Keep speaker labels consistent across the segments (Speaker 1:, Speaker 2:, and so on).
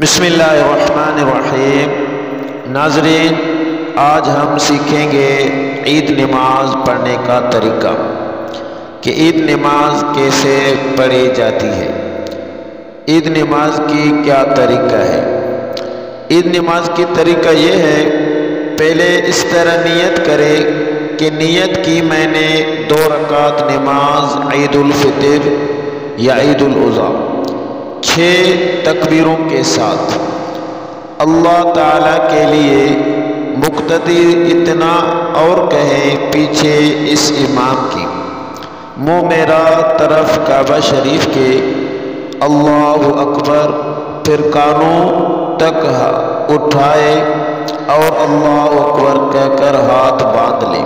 Speaker 1: بسم اللہ الرحمن الرحیم۔ ناظرین، آج ہم سیکھیں گے عید نماز پڑھنے کا طریقہ کہ عید نماز کیسے پڑھی جاتی ہے۔ عید نماز کی کیا طریقہ ہے؟ عید نماز کی طریقہ یہ ہے، پہلے اس طرح نیت کرے کہ نیت کی میں نے 2 رکعت نماز عید الفطر یا عید الاضحیٰ 6 تکبیروں کے ساتھ اللہ تعالیٰ کے لیے مقتدی اتنا اور کہیں پیچھے اس امام کی، منہ میرا طرف کعبہ شریف کے، اللہ اکبر، پھر کانوں تک اٹھائے اور اللہ اکبر کہہ کر ہاتھ باندھ لے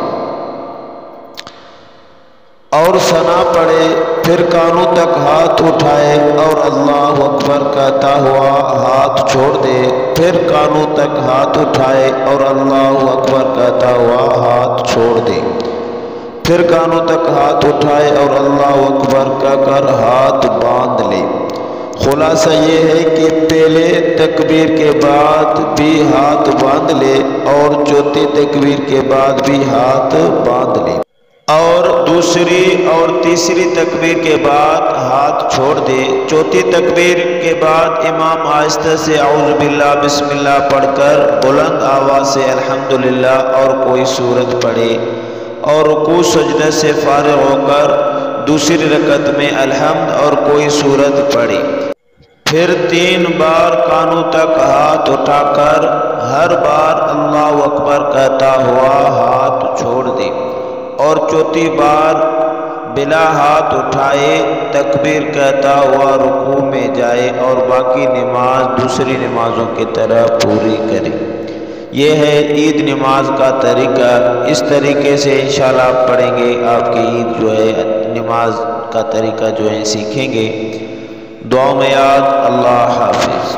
Speaker 1: اور ثنا پڑھے، پھر کانوں تک ہاتھ اٹھائے اور اللہ اکبر کہتا ہوا ہاتھ چھوڑ دے، پھر کانوں تک ہاتھ اٹھائے اور اللہ اکبر کہتا ہوا ہاتھ چھوڑ دے، پھر کانوں تک ہاتھ اٹھائے اور اللہ اکبر کہہ کر ہاتھ باندھ لے۔ خلاصہ یہ ہے کہ پہلے تکبیر کے بعد بھی ہاتھ باندھ لے اور چوتھی تکبیر کے بعد بھی ہاتھ باندھ لے، اور دوسری اور تیسری تکبیر کے بعد ہاتھ چھوڑ دے۔ چوتھی تکبیر کے بعد امام آہستہ سے اعوذ باللہ بسم اللہ پڑھ کر بلند آواز سے الحمدللہ اور کوئی سورت پڑھے، اور رکوع سجدہ سے فارغ ہو کر دوسری رکعت میں الحمد اور کوئی سورت پڑھے، پھر 3 بار کانوں تک ہاتھ اٹھا کر ہر بار اللہ اکبر کہتا ہوا ہاتھ چھوڑ دے، اور چوتھی بار بلا ہاتھ اٹھائے تکبیر کہتا ہوا رکوع میں جائے اور باقی نماز دوسری نمازوں کی طرح پوری کرے۔ یہ ہے عید نماز کا طریقہ۔ اس طریقے سے انشاءاللہ آپ پڑھیں گے، آپ کی عید جو ہے نماز کا طریقہ جو ہے سیکھیں گے۔ دعاؤں میں یاد۔ اللہ حافظ۔